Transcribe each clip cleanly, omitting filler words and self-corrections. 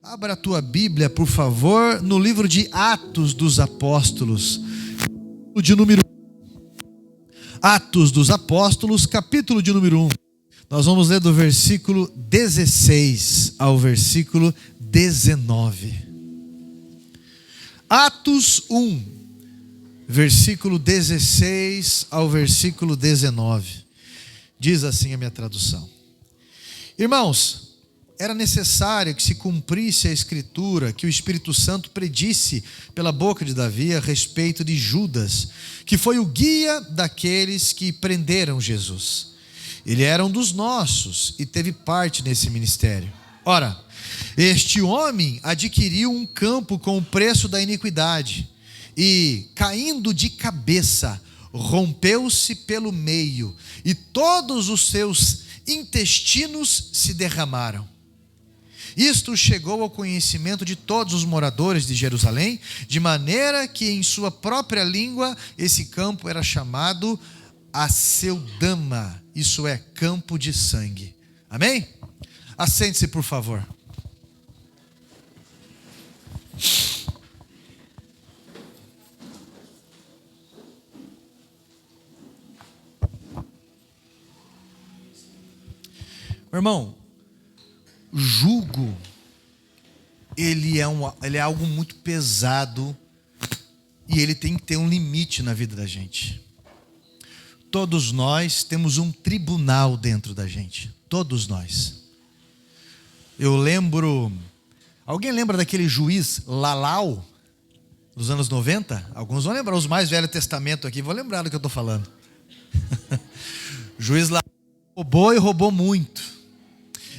Abra a tua Bíblia, por favor, no livro de Atos dos Apóstolos, de número Atos dos Apóstolos, capítulo de número 1. Nós vamos ler do versículo 16 ao versículo 19. Atos 1, versículo 16 ao versículo 19. Diz assim a minha tradução. Irmãos, era necessário que se cumprisse a Escritura que o Espírito Santo predisse pela boca de Davi a respeito de Judas, que foi o guia daqueles que prenderam Jesus. Ele era um dos nossos e teve parte nesse ministério. Ora, este homem adquiriu um campo com o preço da iniquidade e, caindo de cabeça, rompeu-se pelo meio e todos os seus intestinos se derramaram. Isto chegou ao conhecimento de todos os moradores de Jerusalém, de maneira que em sua própria língua esse campo era chamado Aceldama, isso é, campo de sangue. Amém? Assente-se, por favor. Meu irmão, jugo, ele é algo muito pesado e ele tem que ter um limite na vida da gente. Todos nós temos um tribunal dentro da gente, todos nós. Eu lembro, alguém lembra daquele juiz Lalau, dos anos 90? Alguns vão lembrar, os mais velhos testamento aqui, vão lembrar do que eu estou falando. Juiz Lalau roubou e roubou muito.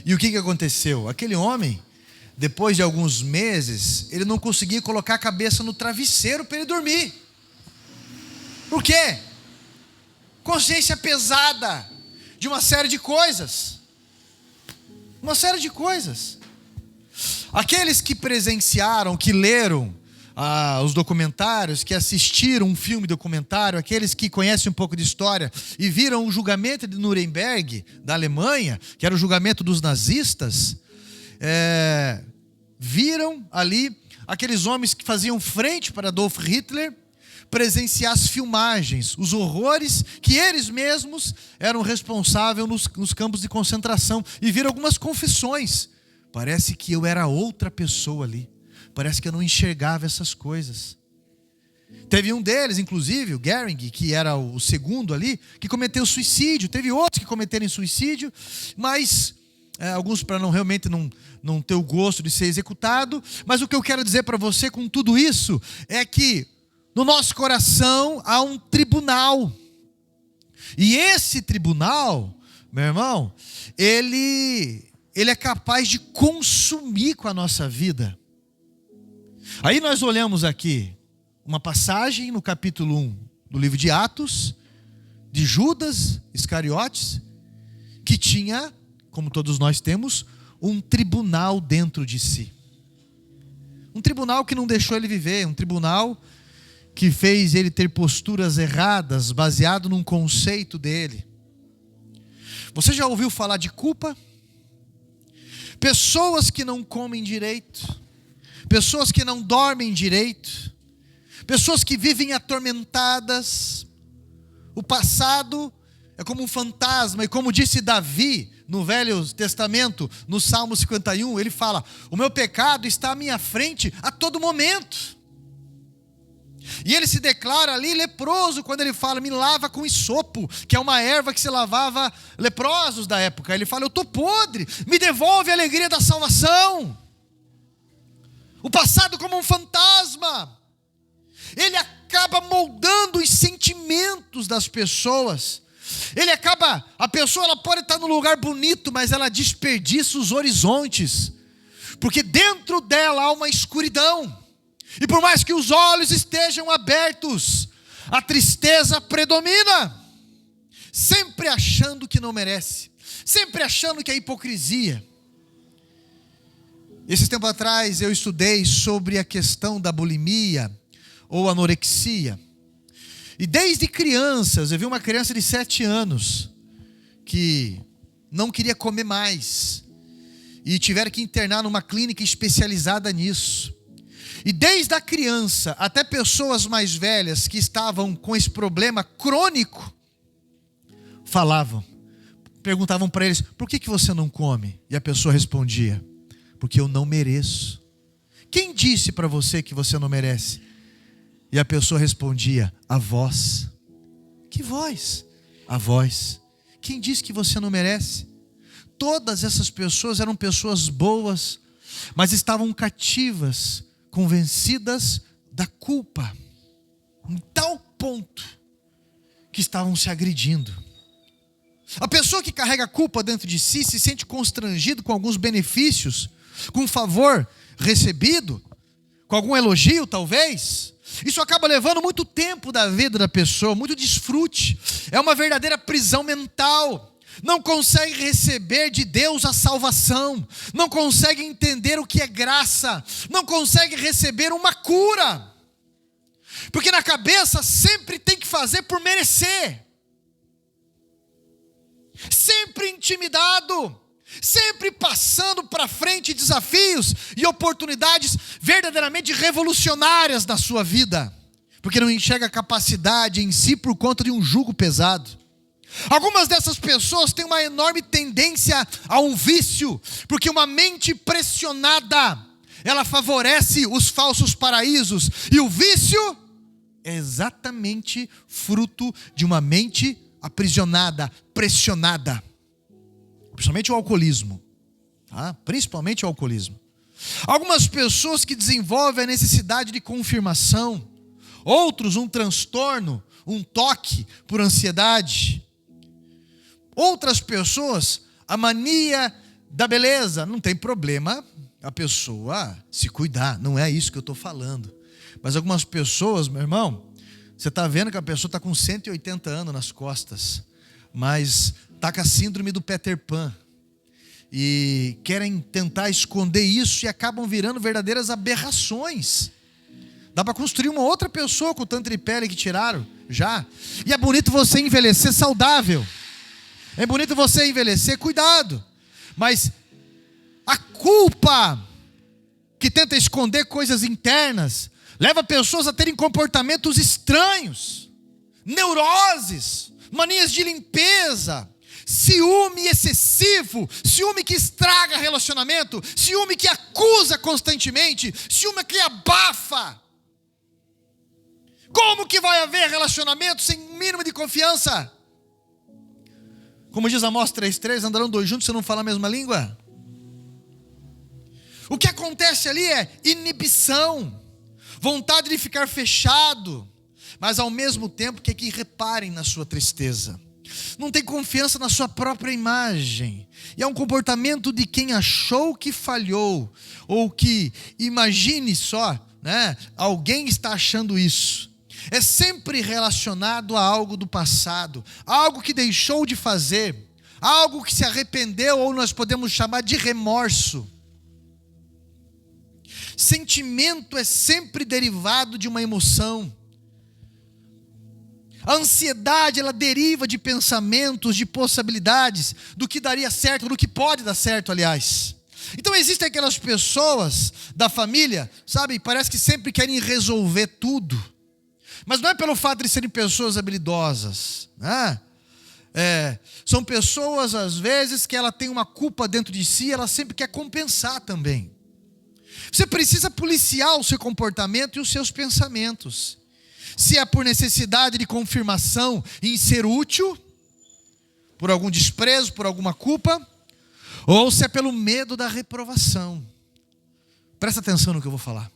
E o que aconteceu? Aquele homem, depois de alguns meses, ele não conseguia colocar a cabeça no travesseiro para ele dormir. Por quê? Consciência pesada de uma série de coisas. Uma série de coisas. Aqueles que presenciaram, que leram os documentários, que assistiram um filme documentário, aqueles que conhecem um pouco de história e viram o julgamento de Nuremberg, da Alemanha, que era o julgamento dos nazistas, viram ali aqueles homens que faziam frente para Adolf Hitler presenciar as filmagens, os horrores que eles mesmos eram responsáveis nos campos de concentração, e viram algumas confissões. Parece que eu era outra pessoa ali. Parece que eu não enxergava essas coisas. Teve um deles, inclusive, o Goering, que era o segundo ali, que cometeu suicídio. Teve outros que cometeram suicídio, mas alguns para realmente não ter o gosto de ser executado. Mas o que eu quero dizer para você com tudo isso é que no nosso coração há um tribunal. E esse tribunal, meu irmão, ele é capaz de consumir com a nossa vida. Aí nós olhamos aqui uma passagem no capítulo 1 do livro de Atos, de Judas Iscariotes, que tinha, como todos nós temos, um tribunal dentro de si. Um tribunal que não deixou ele viver, um tribunal que fez ele ter posturas erradas, baseado num conceito dele. Você já ouviu falar de culpa? Pessoas que não comem direito, pessoas que não dormem direito, pessoas que vivem atormentadas. O passado é como um fantasma, e como disse Davi no Velho Testamento, no Salmo 51, ele fala: o meu pecado está à minha frente a todo momento. E ele se declara ali leproso quando ele fala: me lava com isopo, que é uma erva que se lavava leprosos da época. Ele fala: eu estou podre, me devolve a alegria da salvação. O passado como um fantasma, ele acaba moldando os sentimentos das pessoas. A pessoa ela pode estar num lugar bonito, mas ela desperdiça os horizontes, porque dentro dela há uma escuridão. E por mais que os olhos estejam abertos, a tristeza predomina, sempre achando que não merece, sempre achando que é hipocrisia. Esses tempos atrás eu estudei sobre a questão da bulimia ou anorexia. E desde crianças, eu vi uma criança de 7 anos que não queria comer mais. e tiveram que internar numa clínica especializada nisso. E desde a criança até pessoas mais velhas que estavam com esse problema crônico, perguntavam para eles: por que você não come? E a pessoa respondia: porque eu não mereço. Quem disse para você que você não merece? E a pessoa respondia: a voz. Que voz? A voz. Quem disse que você não merece? Todas essas pessoas eram pessoas boas, mas estavam cativas, convencidas da culpa, em tal ponto que estavam se agredindo. A pessoa que carrega a culpa dentro de si se sente constrangido com alguns benefícios, com um favor recebido, com algum elogio talvez. Isso acaba levando muito tempo da vida da pessoa, muito desfrute. É uma verdadeira prisão mental. Não consegue receber de Deus a salvação, não consegue entender o que é graça, não consegue receber uma cura, porque na cabeça sempre tem que fazer por merecer, sempre intimidado, sempre passando para frente desafios e oportunidades verdadeiramente revolucionárias na sua vida, porque não enxerga a capacidade em si por conta de um jugo pesado. Algumas dessas pessoas têm uma enorme tendência a um vício, porque uma mente pressionada, ela favorece os falsos paraísos, e o vício é exatamente fruto de uma mente aprisionada, pressionada. Principalmente o alcoolismo, tá? Principalmente o alcoolismo. Algumas pessoas que desenvolvem a necessidade de confirmação, outros um transtorno, um toque por ansiedade. Outras pessoas, a mania da beleza. Não tem problema a pessoa se cuidar, não é isso que eu estou falando. Mas algumas pessoas, meu irmão, você está vendo que a pessoa está com 180 anos nas costas, mas está com a síndrome do Peter Pan. E querem tentar esconder isso e acabam virando verdadeiras aberrações. Dá para construir uma outra pessoa com o tanto de pele que tiraram já. E é bonito você envelhecer saudável. É bonito você envelhecer, cuidado. Mas a culpa que tenta esconder coisas internas leva pessoas a terem comportamentos estranhos, neuroses, manias de limpeza, ciúme excessivo, ciúme que estraga relacionamento, ciúme que acusa constantemente, ciúme que abafa. Como que vai haver relacionamento sem um mínimo de confiança? Como diz Amós 3,3, andarão dois juntos se não falar a mesma língua? O que acontece ali é inibição, vontade de ficar fechado, mas ao mesmo tempo quer que reparem na sua tristeza. Não tem confiança na sua própria imagem. E é um comportamento de quem achou que falhou, ou que, imagine só, né, alguém está achando isso. É sempre relacionado a algo do passado, algo que deixou de fazer, algo que se arrependeu, ou nós podemos chamar de remorso. Sentimento é sempre derivado de uma emoção. A ansiedade, ela deriva de pensamentos, de possibilidades, do que daria certo, do que pode dar certo, aliás. Então existem aquelas pessoas da família, sabe, parece que sempre querem resolver tudo. Mas não é pelo fato de serem pessoas habilidosas, né? São pessoas, às vezes, que ela tem uma culpa dentro de si, ela sempre quer compensar também. Você precisa policiar o seu comportamento e os seus pensamentos. Se é por necessidade de confirmação em ser útil, por algum desprezo, por alguma culpa, ou se é pelo medo da reprovação. Presta atenção no que eu vou falar.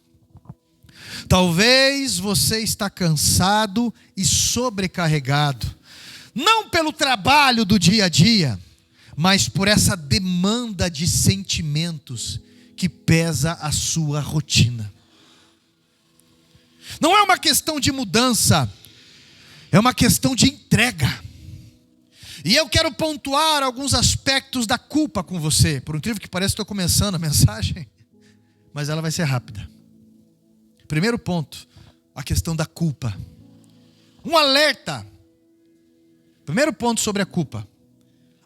Talvez você está cansado e sobrecarregado, não pelo trabalho do dia a dia, mas por essa demanda de sentimentos que pesa a sua rotina. Não é uma questão de mudança, é uma questão de entrega. E eu quero pontuar alguns aspectos da culpa com você. Por incrível que pareça, estou começando a mensagem, mas ela vai ser rápida. Primeiro ponto, a questão da culpa. Um alerta. Primeiro ponto sobre a culpa.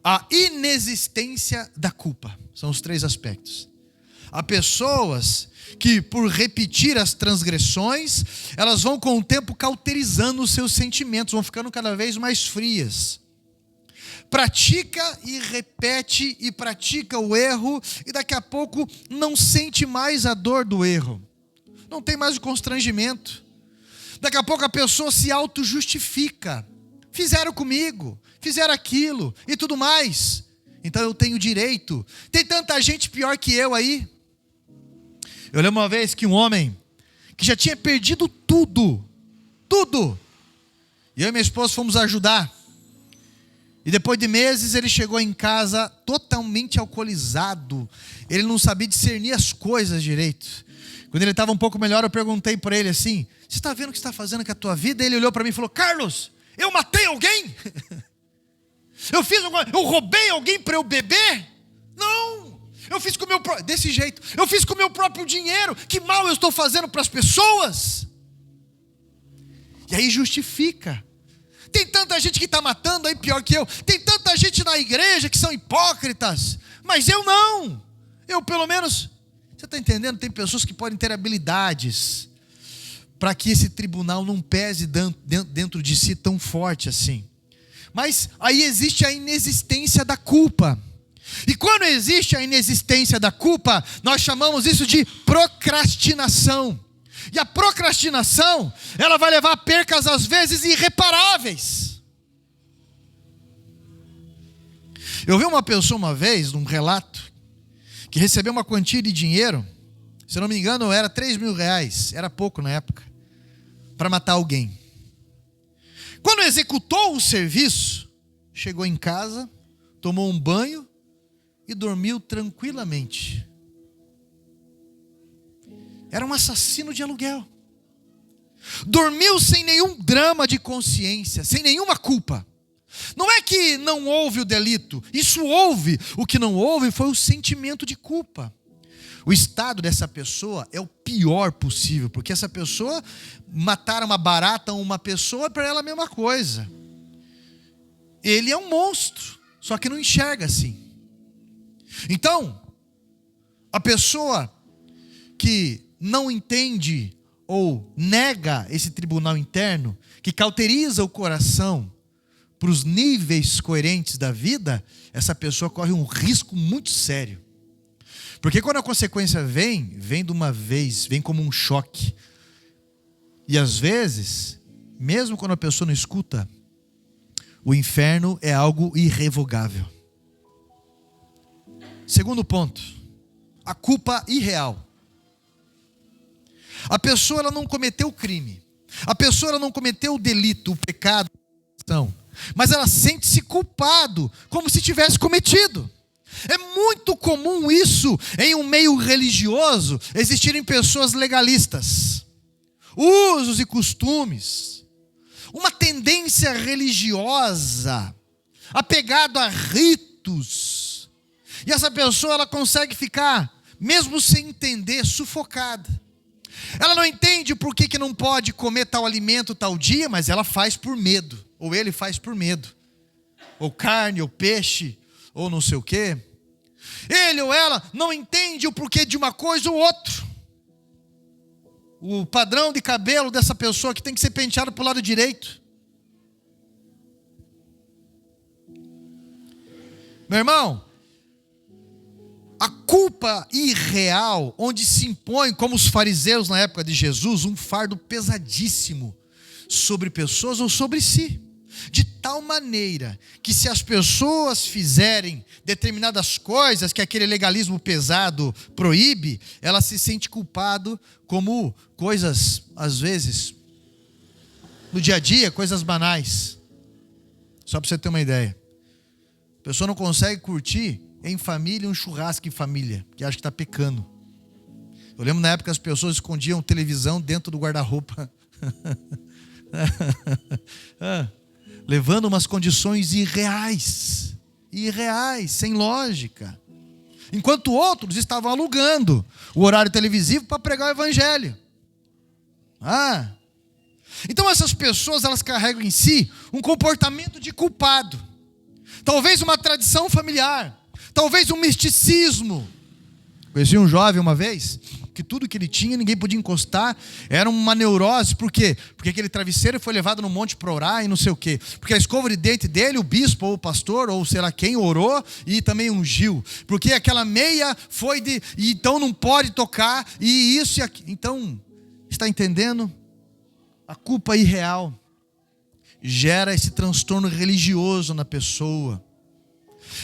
a inexistência da culpa. São os 3 aspectos. Há pessoas que, por repetir as transgressões, elas vão com o tempo cauterizando os seus sentimentos, vão ficando cada vez mais frias. Pratica e repete e pratica o erro e daqui a pouco não sente mais a dor do erro. Não tem mais o constrangimento. Daqui a pouco a pessoa se auto-justifica. Fizeram comigo, fizeram aquilo e tudo mais. Então eu tenho direito. Tem tanta gente pior que eu aí. Eu lembro uma vez que um homem que já tinha perdido tudo. E eu e minha esposa fomos ajudar. E depois de meses ele chegou em casa totalmente alcoolizado. Ele não sabia discernir as coisas direito. Quando ele estava um pouco melhor, eu perguntei para ele assim: você está vendo o que você está fazendo com a tua vida? Ele olhou para mim e falou: Carlos, eu matei alguém? Eu roubei alguém para eu beber? Não, eu fiz com o meu desse jeito. Eu fiz com o meu próprio dinheiro. Que mal eu estou fazendo para as pessoas? E aí justifica. Tem tanta gente que está matando aí pior que eu. Tem tanta gente na igreja que são hipócritas. Mas eu não. Eu pelo menos... Você está entendendo? Tem pessoas que podem ter habilidades para que esse tribunal não pese dentro de si tão forte assim. Mas aí existe a inexistência da culpa. E quando existe a inexistência da culpa, nós chamamos isso de procrastinação. E a procrastinação, ela vai levar a percas às vezes irreparáveis. Eu vi uma pessoa uma vez, num relato, que recebeu uma quantia de dinheiro, se eu não me engano era 3 mil reais, era pouco na época, para matar alguém. Quando executou o serviço, chegou em casa, tomou um banho e dormiu tranquilamente. Era um assassino de aluguel. Dormiu sem nenhum drama de consciência, sem nenhuma culpa. Não é que não houve o delito, isso houve. O que não houve foi o sentimento de culpa. O estado dessa pessoa é o pior possível, porque essa pessoa, matar uma barata ou uma pessoa, para ela é a mesma coisa. Ele é um monstro, só que não enxerga assim. Então, a pessoa que não entende ou nega esse tribunal interno, que cauteriza o coração para os níveis coerentes da vida, essa pessoa corre um risco muito sério. Porque quando a consequência vem de uma vez, vem como um choque. E às vezes, mesmo quando a pessoa não escuta, o inferno é algo irrevogável. Segundo ponto, a culpa irreal. A pessoa ela não cometeu o crime. A pessoa ela não cometeu o delito, o pecado, mas ela sente-se culpado, como se tivesse cometido. É muito comum isso em um meio religioso, existirem pessoas legalistas, usos e costumes, uma tendência religiosa, apegado a ritos, e essa pessoa ela consegue ficar, mesmo sem entender, sufocada. Ela não entende por que não pode comer tal alimento tal dia, mas ela faz por medo, ou ele faz por medo, ou carne, ou peixe, ou não sei o quê. Ele ou ela não entende o porquê de uma coisa ou outra. O padrão de cabelo dessa pessoa que tem que ser penteado para o lado direito. Meu irmão, a culpa irreal, onde se impõe, como os fariseus na época de Jesus, um fardo pesadíssimo sobre pessoas ou sobre si. De tal maneira que se as pessoas fizerem determinadas coisas que aquele legalismo pesado proíbe, ela se sente culpado como coisas, às vezes, no dia a dia, coisas banais. Só para você ter uma ideia. A pessoa não consegue curtir em família um churrasco em família, que acha que está pecando. Eu lembro na época que as pessoas escondiam televisão dentro do guarda-roupa. Levando umas condições irreais, sem lógica. Enquanto outros estavam alugando o horário televisivo para pregar o evangelho. Então essas pessoas, elas carregam em si um comportamento de culpado. talvez uma tradição familiar, talvez um misticismo. Conheci um jovem uma vez, que tudo que ele tinha, ninguém podia encostar, era uma neurose. Por quê? Porque aquele travesseiro foi levado no monte para orar e não sei o quê. Porque a escova de dente dele, o bispo ou o pastor, ou sei lá quem, orou e também ungiu. Porque aquela meia foi de... e então não pode tocar, e isso e aquilo. Então, está entendendo? A culpa irreal gera esse transtorno religioso na pessoa.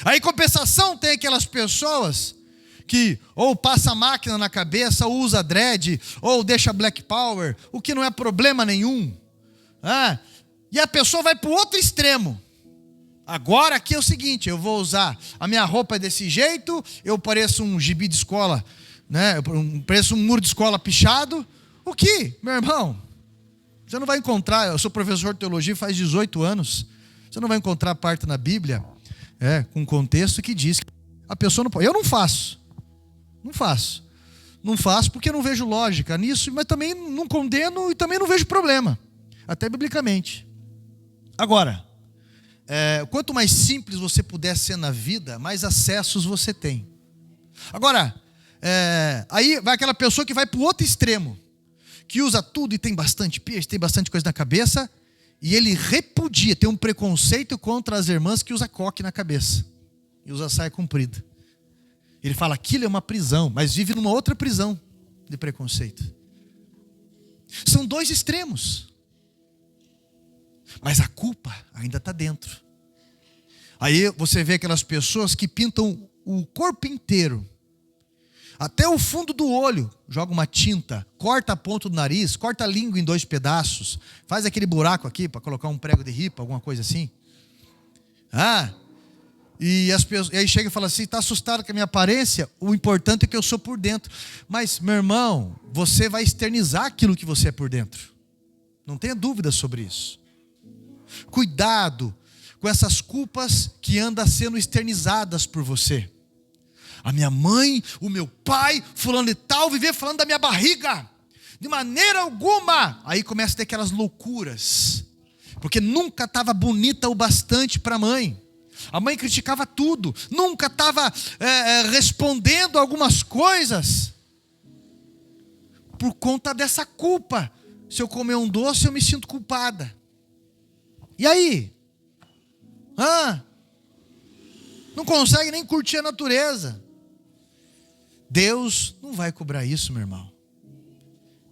Aí, em compensação, tem aquelas pessoas que ou passa a máquina na cabeça, ou usa dread, ou deixa black power, o que não é problema nenhum. E a pessoa vai para o outro extremo. Agora aqui é o seguinte, eu vou usar, a minha roupa é desse jeito, eu pareço um gibi de escola, né? Eu pareço um muro de escola pichado. O que, meu irmão? Você não vai encontrar, eu sou professor de teologia faz 18 anos, você não vai encontrar parte na Bíblia, com contexto que diz que a pessoa não pode. Eu não faço. Não faço porque eu não vejo lógica nisso, mas também não condeno e também não vejo problema, até biblicamente. Agora, quanto mais simples você puder ser na vida, mais acessos você tem. Agora, aí vai aquela pessoa que vai para o outro extremo, que usa tudo e tem bastante piercing, tem bastante coisa na cabeça, e ele repudia, tem um preconceito contra as irmãs que usa coque na cabeça e usa saia comprida. Ele fala, aquilo é uma prisão, mas vive numa outra prisão de preconceito. São dois extremos. Mas a culpa ainda está dentro. Aí você vê aquelas pessoas que pintam o corpo inteiro, até o fundo do olho, joga uma tinta, corta a ponta do nariz, corta a língua em 2 pedaços, faz aquele buraco aqui para colocar um prego de ripa, alguma coisa assim. E aí chega e fala assim, está assustado com a minha aparência? O importante é que eu sou por dentro. Mas, meu irmão, você vai externizar aquilo que você é por dentro. Não tenha dúvida sobre isso. Cuidado com essas culpas que andam sendo externizadas por você. A minha mãe, o meu pai, fulano e tal, viver falando da minha barriga. De maneira alguma. Aí começa a ter aquelas loucuras. Porque nunca estava bonita o bastante para a mãe. A mãe criticava tudo, nunca estava respondendo algumas coisas, por conta dessa culpa. Se eu comer um doce, eu me sinto culpada. E aí? Não consegue nem curtir a natureza. Deus não vai cobrar isso, meu irmão.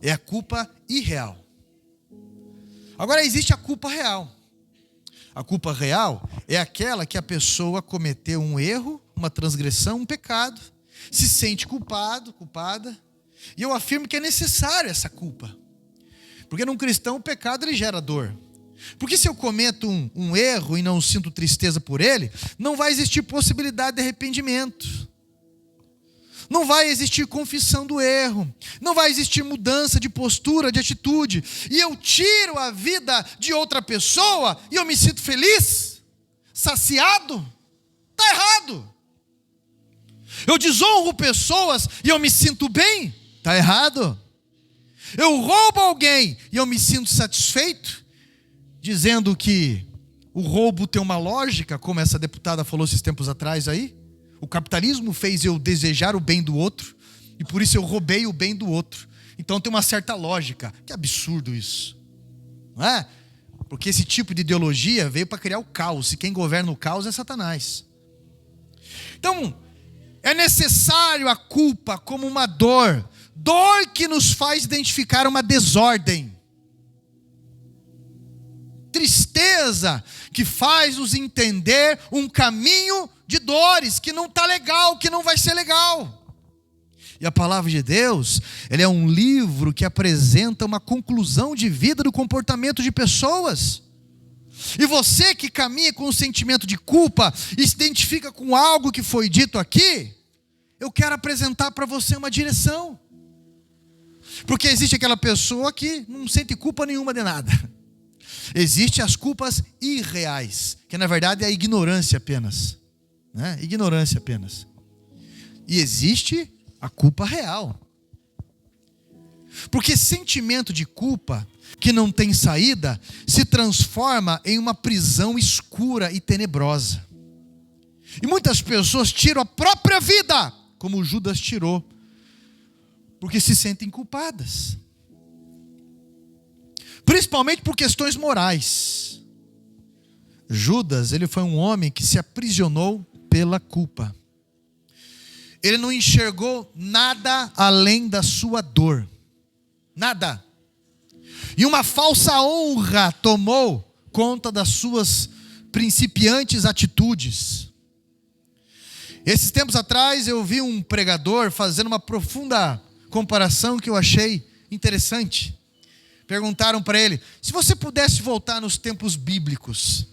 É a culpa irreal. Agora existe a culpa real. A culpa real é aquela que a pessoa cometeu um erro, uma transgressão, um pecado, se sente culpado, culpada, e eu afirmo que é necessário essa culpa. Porque num cristão o pecado ele gera dor. Porque se eu cometo um erro e não sinto tristeza por ele, não vai existir possibilidade de arrependimento. Não vai existir confissão do erro, não vai existir mudança de postura, de atitude, e eu tiro a vida de outra pessoa e eu me sinto feliz, saciado, está errado. Eu desonro pessoas e eu me sinto bem, está errado. Eu roubo alguém e eu me sinto satisfeito, dizendo que o roubo tem uma lógica, como essa deputada falou esses tempos atrás aí. O capitalismo fez eu desejar o bem do outro, e por isso eu roubei o bem do outro. Então tem uma certa lógica. Que absurdo isso, não é? Porque esse tipo de ideologia veio para criar o caos, e quem governa o caos é Satanás. Então, é necessário a culpa como uma dor que nos faz identificar uma desordem. Tristeza que faz nos entender um caminho de dores, que não está legal, que não vai ser legal. E a palavra de Deus, ela é um livro que apresenta uma conclusão de vida do comportamento de pessoas. E você que caminha com um sentimento de culpa e se identifica com algo que foi dito aqui, eu quero apresentar para você uma direção. Porque existe aquela pessoa que não sente culpa nenhuma de nada. Existem as culpas irreais, que na verdade é a ignorância apenas. Né? Ignorância apenas. E existe a culpa real. Porque sentimento de culpa que não tem saída se transforma em uma prisão escura e tenebrosa. E muitas pessoas tiram a própria vida, como Judas tirou, porque se sentem culpadas. Principalmente por questões morais. Judas, ele foi um homem que se aprisionou pela culpa. Ele não enxergou nada além da sua dor. Nada. E uma falsa honra tomou conta das suas principiantes atitudes. Esses tempos atrás eu vi um pregador fazendo uma profunda comparação que eu achei interessante. Perguntaram para ele: se você pudesse voltar nos tempos bíblicos,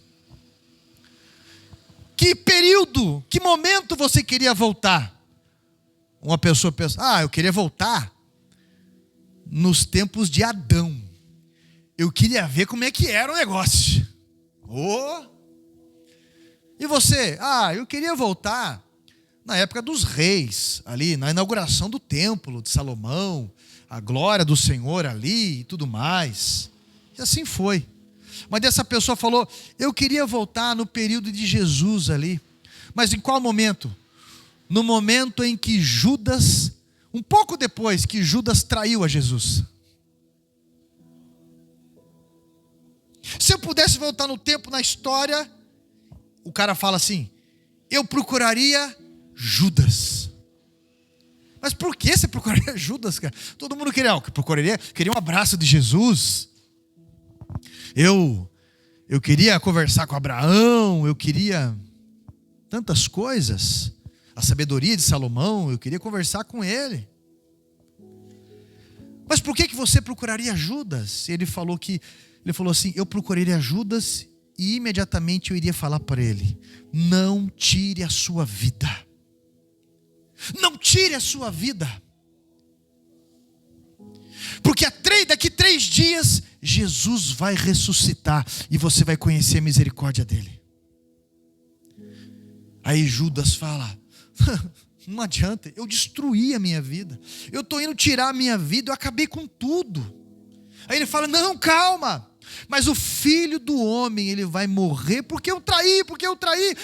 que período, que momento você queria voltar? Uma pessoa pensa: eu queria voltar nos tempos de Adão. Eu queria ver como é que era o negócio. E você? Eu queria voltar na época dos reis, ali na inauguração do templo de Salomão, a glória do Senhor ali e tudo mais. E assim foi. Mas essa pessoa falou: eu queria voltar no período de Jesus ali. Mas em qual momento? No momento em que Judas, um pouco depois que Judas traiu a Jesus. Se eu pudesse voltar no tempo, na história, o cara fala assim: eu procuraria Judas. Mas por que você procuraria Judas, cara? Todo mundo queria um abraço de Jesus. Eu queria conversar com Abraão, eu queria tantas coisas. A sabedoria de Salomão, eu queria conversar com ele. Mas por que você procuraria Judas? Ele falou assim: eu procuraria Judas e imediatamente eu iria falar para ele: não tire a sua vida. Não tire a sua vida. Porque daqui 3 dias, Jesus vai ressuscitar e você vai conhecer a misericórdia dele. Aí Judas fala: não adianta, eu destruí a minha vida. Eu estou indo tirar a minha vida, eu acabei com tudo. Aí ele fala: não, calma. Mas o Filho do Homem, ele vai morrer porque eu traí.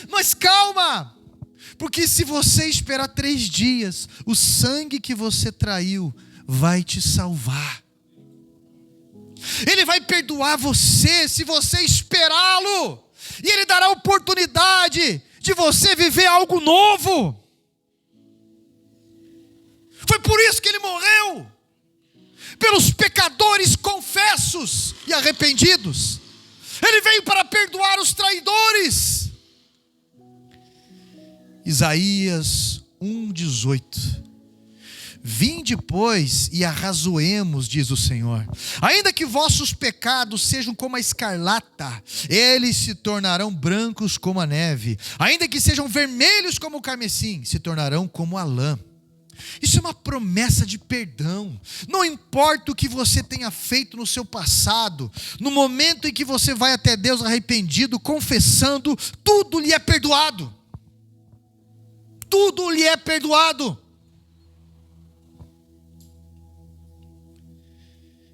Mas calma. Porque se você esperar 3 dias, o sangue que você traiu vai te salvar. Ele vai perdoar você se você esperá-lo. E Ele dará a oportunidade de você viver algo novo. Foi por isso que Ele morreu. Pelos pecadores confessos e arrependidos. Ele veio para perdoar os traidores. Isaías 1:18. Vinde, pois, e arrazoemos, diz o Senhor. Ainda que vossos pecados sejam como a escarlata, eles se tornarão brancos como a neve. Ainda que sejam vermelhos como o carmesim, se tornarão como a lã. Isso é uma promessa de perdão. Não importa o que você tenha feito no seu passado, no momento em que você vai até Deus arrependido, confessando, tudo lhe é perdoado. Tudo lhe é perdoado.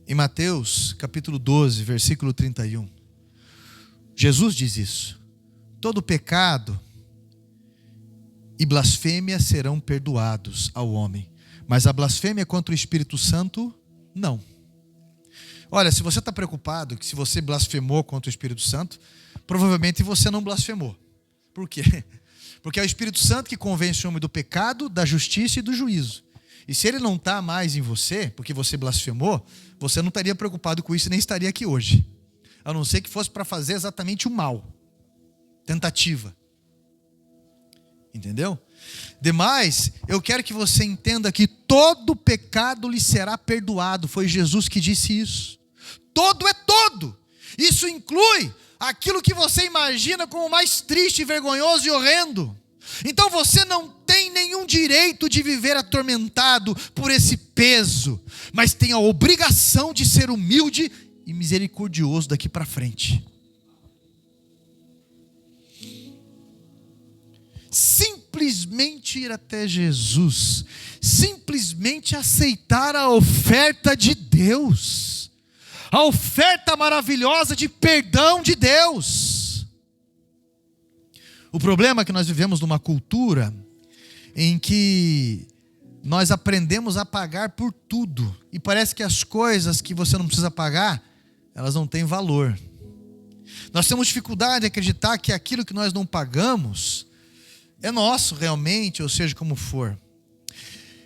Em Mateus capítulo 12, versículo 31, Jesus diz isso: todo pecado e blasfêmia serão perdoados ao homem, mas a blasfêmia contra o Espírito Santo, não. Olha, se você está preocupado que se você blasfemou contra o Espírito Santo, provavelmente você não blasfemou. Por quê? Porque é o Espírito Santo que convence o homem do pecado, da justiça e do juízo. E se ele não está mais em você, porque você blasfemou, você não estaria preocupado com isso e nem estaria aqui hoje. A não ser que fosse para fazer exatamente o mal. Tentativa. Entendeu? Demais, eu quero que você entenda que todo pecado lhe será perdoado. Foi Jesus que disse isso. Todo é todo. Isso inclui aquilo que você imagina como mais triste, vergonhoso e horrendo. Então você não tem nenhum direito de viver atormentado por esse peso, mas tem a obrigação de ser humilde e misericordioso daqui para frente. Simplesmente ir até Jesus, simplesmente aceitar a oferta de Deus, a oferta maravilhosa de perdão de Deus. O problema é que nós vivemos numa cultura em que nós aprendemos a pagar por tudo. E parece que as coisas que você não precisa pagar, elas não têm valor. Nós temos dificuldade de acreditar que aquilo que nós não pagamos é nosso realmente, ou seja, como for.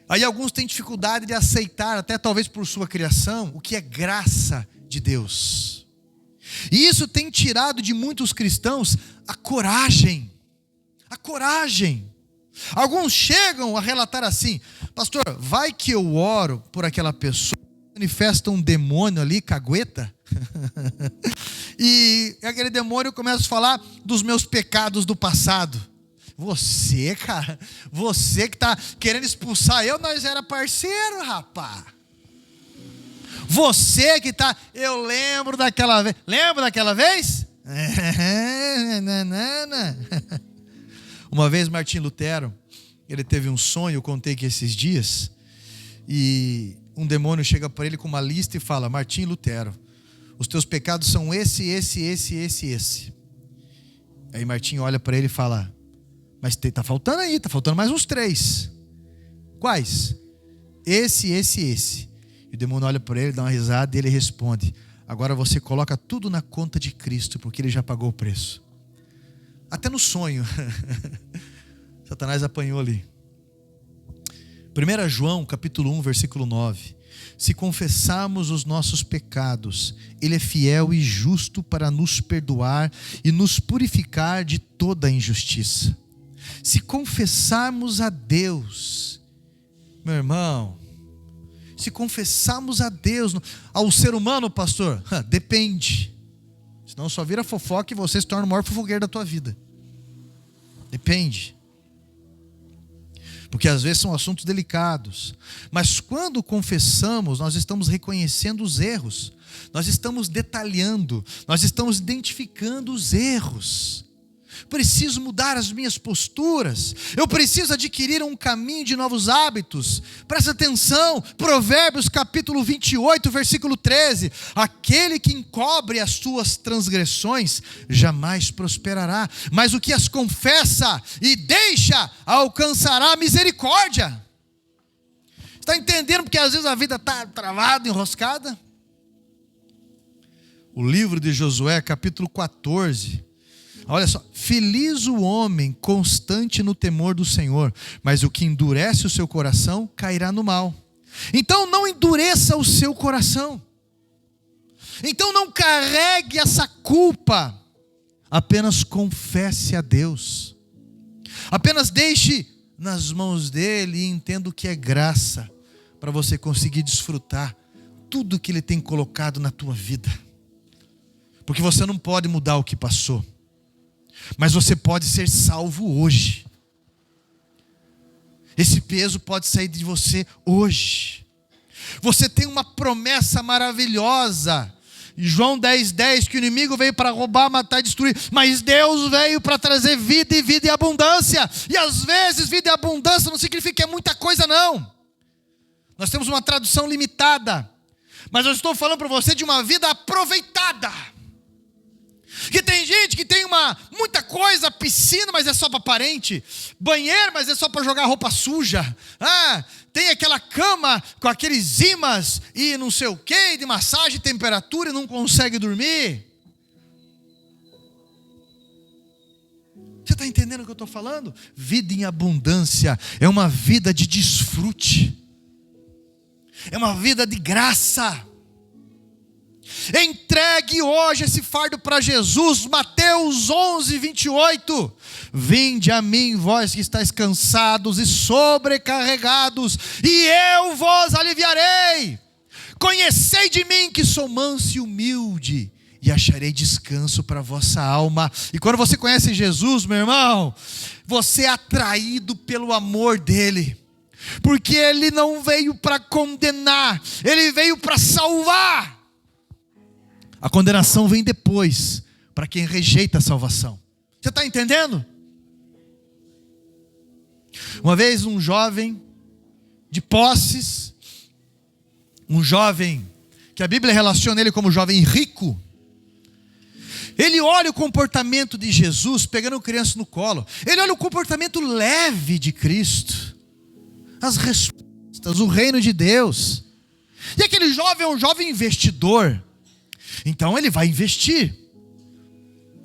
Aí alguns têm dificuldade de aceitar, até talvez por sua criação, o que é graça de Deus. E isso tem tirado de muitos cristãos a coragem. A coragem. Alguns chegam a relatar assim: pastor, vai que eu oro por aquela pessoa, manifesta um demônio ali, cagueta, e aquele demônio começa a falar dos meus pecados do passado. Você, cara, você que está querendo expulsar eu, nós era parceiro, rapá. Você que está, eu lembro daquela vez. Lembra daquela vez? Uma vez Martim Lutero, ele teve um sonho, eu contei que esses dias, e um demônio chega para ele com uma lista e fala: Martim Lutero, os teus pecados são esse. Aí Martim olha para ele e fala: mas está faltando aí, está faltando mais uns 3. Quais? Esse. E o demônio olha para ele, dá uma risada e ele responde: agora você coloca tudo na conta de Cristo, porque ele já pagou o preço. Até no sonho, Satanás apanhou ali. 1 João capítulo 1, versículo 9. Se confessarmos os nossos pecados, Ele é fiel e justo para nos perdoar e nos purificar de toda a injustiça. Se confessarmos a Deus, meu irmão, se confessarmos a Deus, ao ser humano, pastor, depende. Senão só vira fofoca e você se torna o maior fofoqueiro da tua vida. Depende. Porque às vezes são assuntos delicados. Mas quando confessamos, nós estamos reconhecendo os erros. Nós estamos detalhando. Nós estamos identificando os erros. Preciso mudar as minhas posturas. Eu preciso adquirir um caminho de novos hábitos. Presta atenção, Provérbios capítulo 28, versículo 13. Aquele que encobre as suas transgressões jamais prosperará, mas o que as confessa e deixa alcançará a misericórdia. Está entendendo porque às vezes a vida está travada, enroscada? O livro de Josué capítulo 14. Olha só: feliz o homem constante no temor do Senhor, mas o que endurece o seu coração cairá no mal. Então não endureça o seu coração. Então não carregue essa culpa. Apenas confesse a Deus. Apenas deixe nas mãos dele e entenda o que é graça, para você conseguir desfrutar tudo que ele tem colocado na tua vida. Porque você não pode mudar o que passou, mas você pode ser salvo hoje. Esse peso pode sair de você hoje. Você tem uma promessa maravilhosa. João 10:10, que o inimigo veio para roubar, matar e destruir, mas Deus veio para trazer vida e vida em abundância. E às vezes vida em abundância não significa que é muita coisa, não. Nós temos uma tradução limitada, mas eu estou falando para você de uma vida aproveitada. Que tem gente que tem muita coisa, piscina, mas é só para parente, banheiro, mas é só para jogar roupa suja, tem aquela cama com aqueles imãs e não sei o que, de massagem, temperatura, e não consegue dormir. Você está entendendo o que eu estou falando? Vida em abundância é uma vida de desfrute, é uma vida de graça. Entregue hoje esse fardo para Jesus. Mateus 11:28. Vinde a mim, vós que estáis cansados e sobrecarregados, e eu vos aliviarei. Conhecei de mim que sou manso e humilde, e acharei descanso para a vossa alma. E quando você conhece Jesus, meu irmão, você é atraído pelo amor dele, porque ele não veio para condenar, ele veio para salvar. A condenação vem depois, para quem rejeita a salvação. Você está entendendo? Uma vez um jovem de posses, um jovem que a Bíblia relaciona ele como jovem rico, Ele olha o comportamento de Jesus pegando criança no colo. Ele olha o comportamento leve de Cristo. As respostas, o reino de Deus. E aquele jovem é um jovem investidor. Então ele vai investir.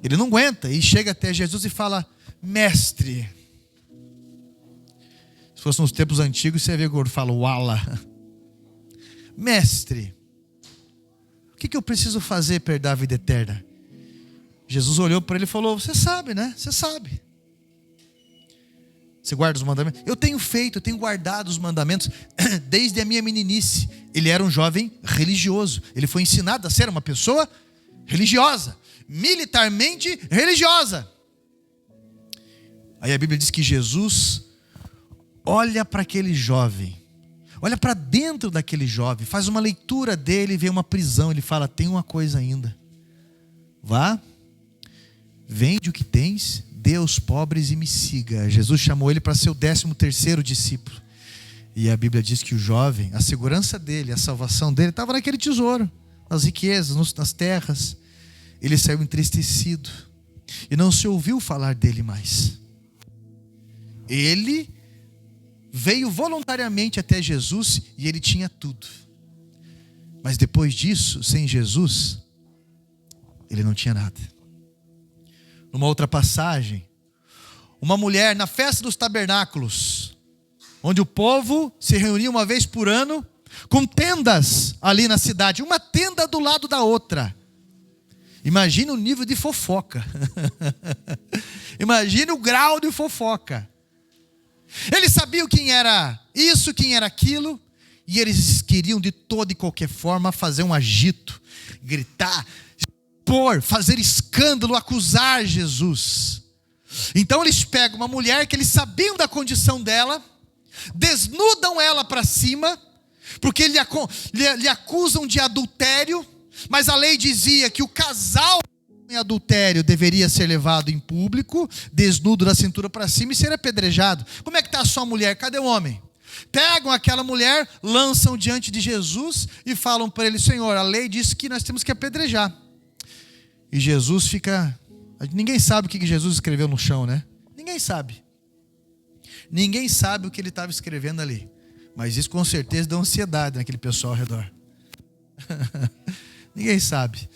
Ele não aguenta e chega até Jesus e fala: mestre. Se fosse nos tempos antigos, você ia ver o gordo fala: uala. Mestre, o que eu preciso fazer para herdar a vida eterna? Jesus olhou para ele e falou: você sabe, né? Você sabe. Você guarda os mandamentos? Eu tenho feito, eu tenho guardado os mandamentos desde a minha meninice. Ele era um jovem religioso. Ele foi ensinado a ser uma pessoa religiosa, militarmente religiosa. Aí a Bíblia diz que Jesus olha para aquele jovem, olha para dentro daquele jovem, faz uma leitura dele e vê uma prisão. Ele fala: tem uma coisa ainda. Vá, vende o que tens, dê aos pobres e me siga. Jesus chamou ele para ser o 13º discípulo. E a Bíblia diz que o jovem, a segurança dele, a salvação dele estava naquele tesouro, nas riquezas, nas terras. Ele saiu entristecido e não se ouviu falar dele mais. Ele veio voluntariamente até Jesus e ele tinha tudo. Mas depois disso, sem Jesus, ele não tinha nada. Numa outra passagem, uma mulher na festa dos tabernáculos, onde o povo se reunia uma vez por ano, com tendas ali na cidade, uma tenda do lado da outra. Imagina o nível de fofoca. Imagina o grau de fofoca. Eles sabiam quem era isso, quem era aquilo, e eles queriam de toda e qualquer forma fazer um agito, gritar, fazer escândalo, acusar Jesus. Então eles pegam uma mulher que eles sabiam da condição dela, desnudam ela para cima, porque lhe acusam de adultério, mas a lei dizia que o casal em adultério deveria ser levado em público, desnudo da cintura para cima e ser apedrejado. Como é que está a sua mulher? Cadê o homem? Pegam aquela mulher, lançam diante de Jesus e falam para ele: Senhor, a lei diz que nós temos que apedrejar. E Jesus fica... Ninguém sabe o que Jesus escreveu no chão, né? Ninguém sabe. Ninguém sabe o que ele estava escrevendo ali. Mas isso com certeza deu ansiedade naquele pessoal ao redor. Ninguém sabe.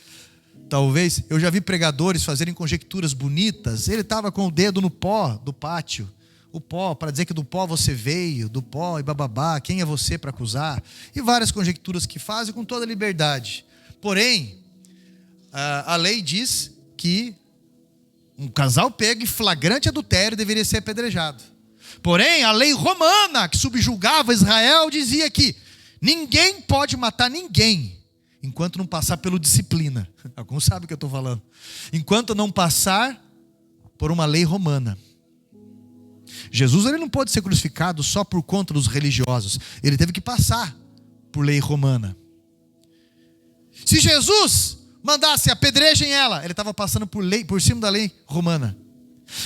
Talvez, eu já vi pregadores fazerem conjecturas bonitas. Ele estava com o dedo no pó do pátio. O pó, para dizer que do pó você veio, do pó e bababá, quem é você para acusar? E várias conjecturas que fazem com toda liberdade. Porém, a lei diz que um casal pego em flagrante adultério deveria ser apedrejado. Porém, a lei romana, que subjugava Israel, dizia que ninguém pode matar ninguém enquanto não passar pela disciplina. Alguns sabem o que eu estou falando. Enquanto não passar por uma lei romana. Jesus ele não pode ser crucificado só por conta dos religiosos. Ele teve que passar por lei romana. Se Jesus mandasse apedrejem ela, ele estava passando por cima da lei romana.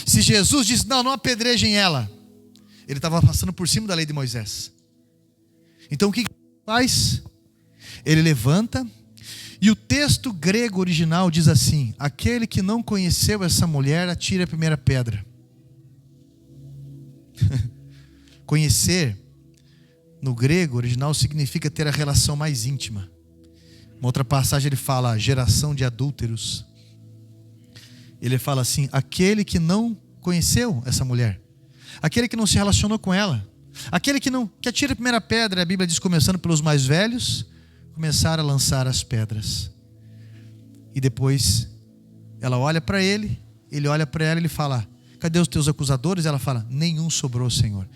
Se Jesus disse: não apedrejem ela, ele estava passando por cima da lei de Moisés. Então o que ele faz? Ele levanta, e o texto grego original diz assim: aquele que não conheceu essa mulher, atire a primeira pedra. Conhecer, no grego original, significa ter a relação mais íntima. Uma outra passagem ele fala: geração de adúlteros. Ele fala assim: aquele que não conheceu essa mulher, aquele que não se relacionou com ela, aquele que atira a primeira pedra. A Bíblia diz, começando pelos mais velhos, começaram a lançar as pedras. E depois ela olha para ele, ele olha para ela e ele fala: cadê os teus acusadores? Ela fala: nenhum sobrou, Senhor,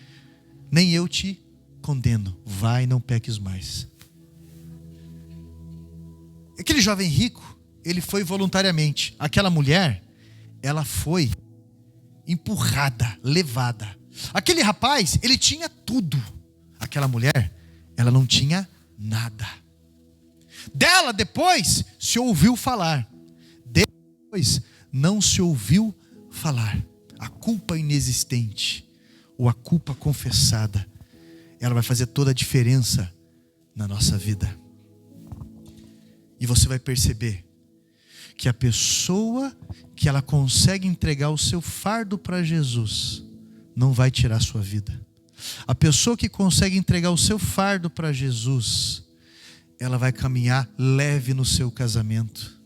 nem eu te condeno, vai, não peques mais. Aquele jovem rico, ele foi voluntariamente. Aquela mulher, ela foi empurrada, levada. Aquele rapaz, ele tinha tudo. Aquela mulher, ela não tinha nada. Dela depois se ouviu falar. Depois não se ouviu falar. A culpa inexistente, ou a culpa confessada, ela vai fazer toda a diferença na nossa vida. E você vai perceber que a pessoa que ela consegue entregar o seu fardo para Jesus não vai tirar a sua vida. A pessoa que consegue entregar o seu fardo para Jesus, ela vai caminhar leve no seu casamento.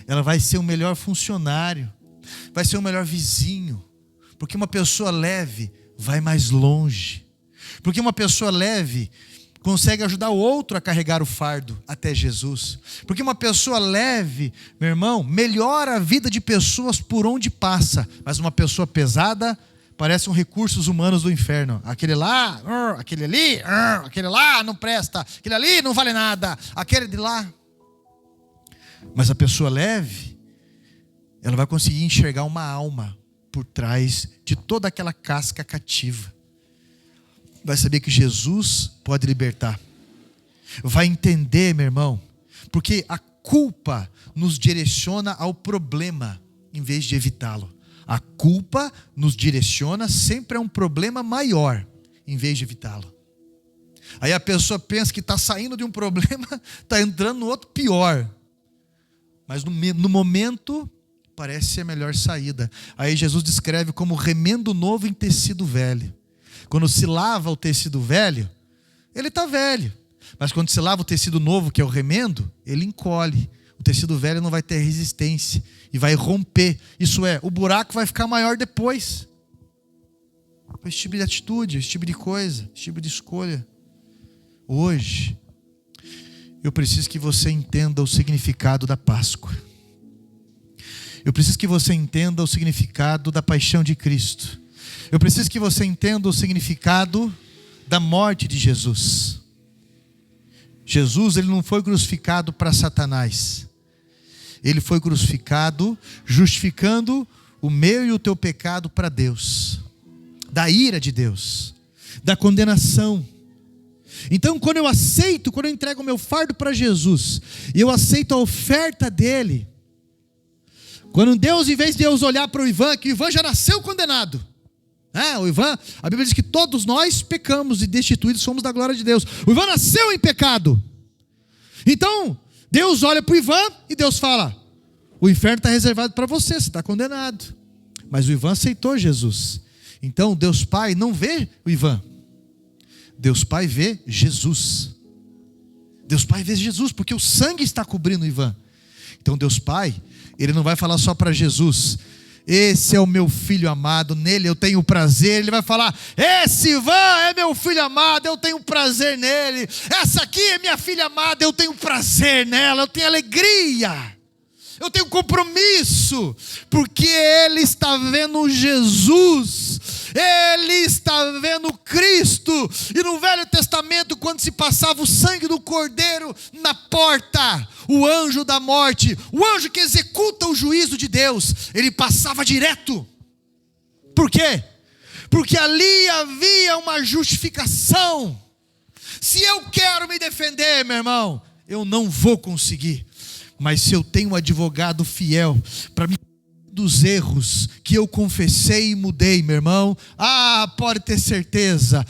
Ela vai ser o melhor funcionário, vai ser o melhor vizinho, porque uma pessoa leve vai mais longe. Porque uma pessoa leve consegue ajudar o outro a carregar o fardo até Jesus. Porque uma pessoa leve, meu irmão, melhora a vida de pessoas por onde passa. Mas uma pessoa pesada parece um recursos humanos do inferno. Aquele lá, aquele ali, aquele lá não presta, aquele ali não vale nada, aquele de lá. Mas a pessoa leve, ela vai conseguir enxergar uma alma por trás de toda aquela casca cativa. Vai saber que Jesus pode libertar. Vai entender, meu irmão, porque a culpa nos direciona ao problema em vez de evitá-lo. A culpa nos direciona sempre a um problema maior em vez de evitá-lo. Aí a pessoa pensa que está saindo de um problema, está entrando no outro pior. Mas no momento parece ser a melhor saída. Aí Jesus descreve como remendo novo em tecido velho. Quando se lava o tecido velho, ele está velho. Mas quando se lava o tecido novo, que é o remendo, ele encolhe. O tecido velho não vai ter resistência e vai romper. Isso é, o buraco vai ficar maior depois. Esse tipo de atitude, esse tipo de coisa, esse tipo de escolha. Hoje, eu preciso que você entenda o significado da Páscoa. Eu preciso que você entenda o significado da paixão de Cristo. Eu preciso que você entenda o significado da morte de Jesus. Jesus, ele não foi crucificado para Satanás. Ele foi crucificado justificando o meu e o teu pecado para Deus. Da ira de Deus. Da condenação. Então, quando eu entrego o meu fardo para Jesus, e eu aceito a oferta dele, quando Deus, em vez de Deus olhar para o Ivan, que o Ivan já nasceu condenado, o Ivan, a Bíblia diz que todos nós pecamos e destituídos somos da glória de Deus. O Ivan nasceu em pecado. Então, Deus olha para o Ivan e Deus fala: o inferno está reservado para você está condenado. Mas o Ivan aceitou Jesus. Então, Deus Pai não vê o Ivan. Deus Pai vê Jesus. Deus Pai vê Jesus, porque o sangue está cobrindo o Ivan. Então, Deus Pai, ele não vai falar só para Jesus: esse é o meu filho amado, nele eu tenho prazer. Ele vai falar: esse Ivan é meu filho amado, eu tenho prazer nele. Essa aqui é minha filha amada, eu tenho prazer nela, eu tenho alegria, eu tenho compromisso, porque ele está vendo Jesus, ele está vendo Cristo. E no Velho Testamento, quando se passava o sangue do Cordeiro na porta, o anjo da morte, o anjo que executa o juízo de Deus, ele passava direto. Por quê? Porque ali havia uma justificação. Se eu quero me defender, meu irmão, eu não vou conseguir. Mas se eu tenho um advogado fiel para me dos erros que eu confessei e mudei, meu irmão, pode ter certeza,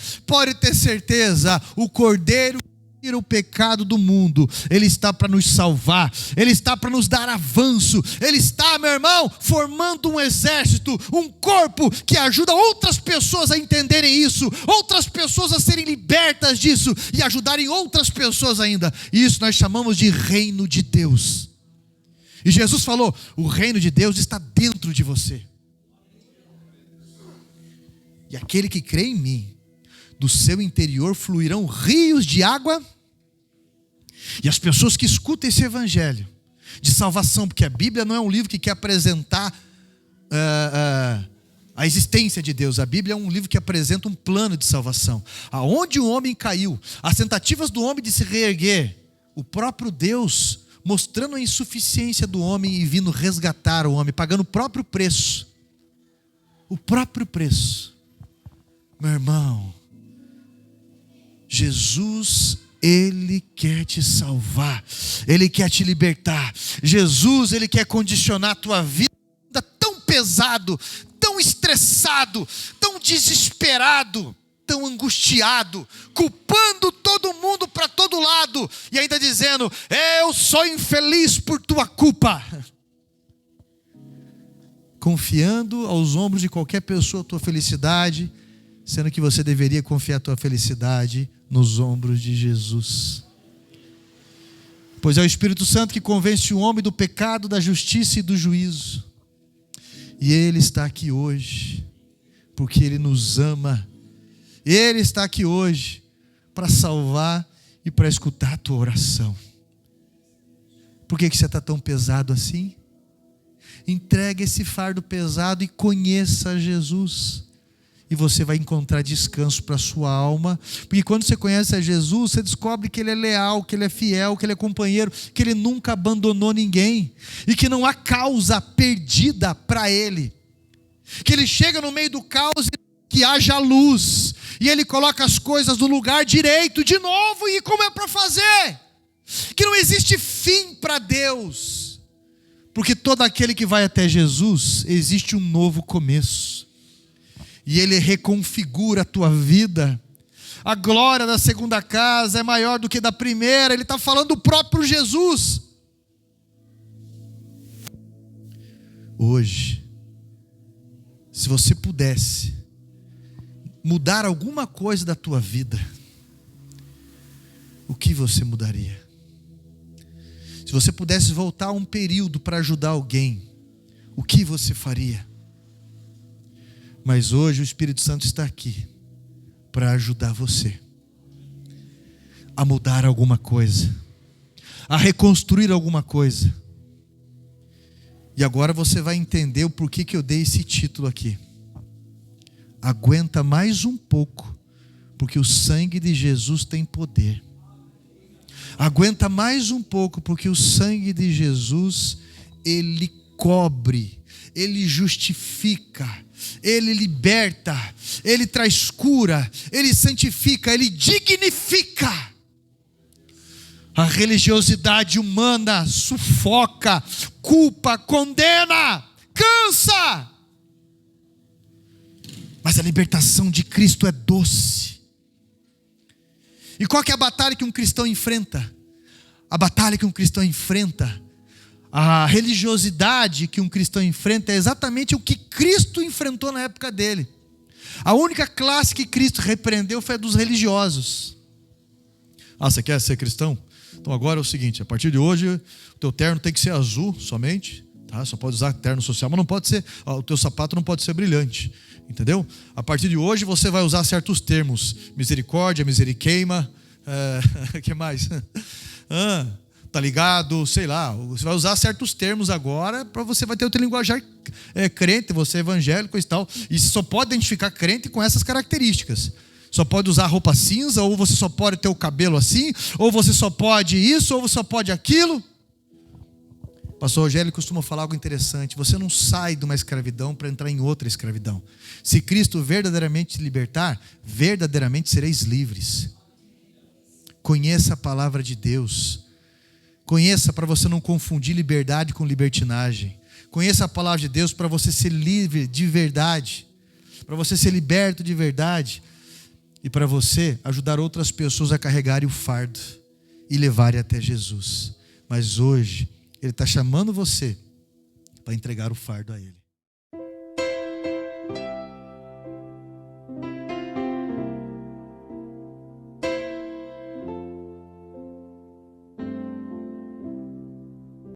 o Cordeiro tira o pecado do mundo, ele está para nos salvar, ele está para nos dar avanço, ele está, meu irmão, formando um exército, um corpo que ajuda outras pessoas a entenderem isso, outras pessoas a serem libertas disso e ajudarem outras pessoas ainda. Isso nós chamamos de reino de Deus. E Jesus falou: o reino de Deus está dentro de você. E aquele que crê em mim, do seu interior fluirão rios de água. E as pessoas que escutam esse evangelho de salvação, porque a Bíblia não é um livro que quer apresentar a existência de Deus. A Bíblia é um livro que apresenta um plano de salvação. Aonde o homem caiu, as tentativas do homem de se reerguer, o próprio Deus mostrando a insuficiência do homem e vindo resgatar o homem, pagando o próprio preço. O próprio preço. Meu irmão, Jesus, ele quer te salvar, ele quer te libertar. Jesus, ele quer condicionar a tua vida tão pesado, tão estressado, tão desesperado, tão angustiado, culpando todo mundo para todo lado, e ainda dizendo: eu sou infeliz por tua culpa. confiando aos ombros de qualquer pessoa a tua felicidade, sendo que você deveria confiar a tua felicidade nos ombros de Jesus. Pois é o Espírito Santo que convence o homem do pecado, da justiça e do juízo. E Ele está aqui hoje, porque Ele nos ama. Ele está aqui hoje para salvar e para escutar a tua oração. Por que você está tão pesado assim? Entregue esse fardo pesado e conheça Jesus. E você vai encontrar descanso para a sua alma. Porque quando você conhece a Jesus, você descobre que Ele é leal, que Ele é fiel, que Ele é companheiro, que Ele nunca abandonou ninguém. E que não há causa perdida para Ele. Que Ele chega no meio do caos e que haja luz. E Ele coloca as coisas no lugar direito de novo. E como é para fazer? Que não existe fim para Deus. Porque todo aquele que vai até Jesus, existe um novo começo. E Ele reconfigura a tua vida. A glória da segunda casa é maior do que da primeira. Ele está falando do próprio Jesus. Hoje, se você pudesse mudar alguma coisa da tua vida, o que você mudaria? Se você pudesse voltar a um período para ajudar alguém, o que você faria? Mas hoje o Espírito Santo está aqui para ajudar você a mudar alguma coisa, a reconstruir alguma coisa. E agora você vai entender o porquê que eu dei esse título aqui. Aguenta mais um pouco, porque o sangue de Jesus tem poder. Aguenta mais um pouco, porque o sangue de Jesus, Ele cobre, Ele justifica, Ele liberta, Ele traz cura, Ele santifica, Ele dignifica. A religiosidade humana sufoca, culpa, condena, cansa. Mas a libertação de Cristo é doce. E qual que é a batalha que um cristão enfrenta? A batalha que um cristão enfrenta, a religiosidade que um cristão enfrenta é exatamente o que Cristo enfrentou na época dele. A única classe que Cristo repreendeu foi a dos religiosos. Ah, você quer ser cristão? Então agora é o seguinte, a partir de hoje o teu terno tem que ser azul somente, tá? Só pode usar terno social, mas não pode ser, o teu sapato não pode ser brilhante, entendeu? A partir de hoje você vai usar certos termos, misericórdia, miseriqueima, que mais? Tá ligado? Sei lá, você vai usar certos termos agora, para você vai ter o teu linguajar crente, você é evangélico e tal, e você só pode identificar crente com essas características. Só pode usar roupa cinza, ou você só pode ter o cabelo assim, ou você só pode isso, ou você só pode aquilo. Pastor Rogério costuma falar algo interessante: você não sai de uma escravidão para entrar em outra escravidão. Se Cristo verdadeiramente te libertar, verdadeiramente sereis livres. Conheça a palavra de Deus. Conheça para você não confundir liberdade com libertinagem. Conheça a palavra de Deus para você ser livre de verdade, para você ser liberto de verdade e para você ajudar outras pessoas a carregarem o fardo e levarem até Jesus. Mas hoje Ele está chamando você para entregar o fardo a Ele.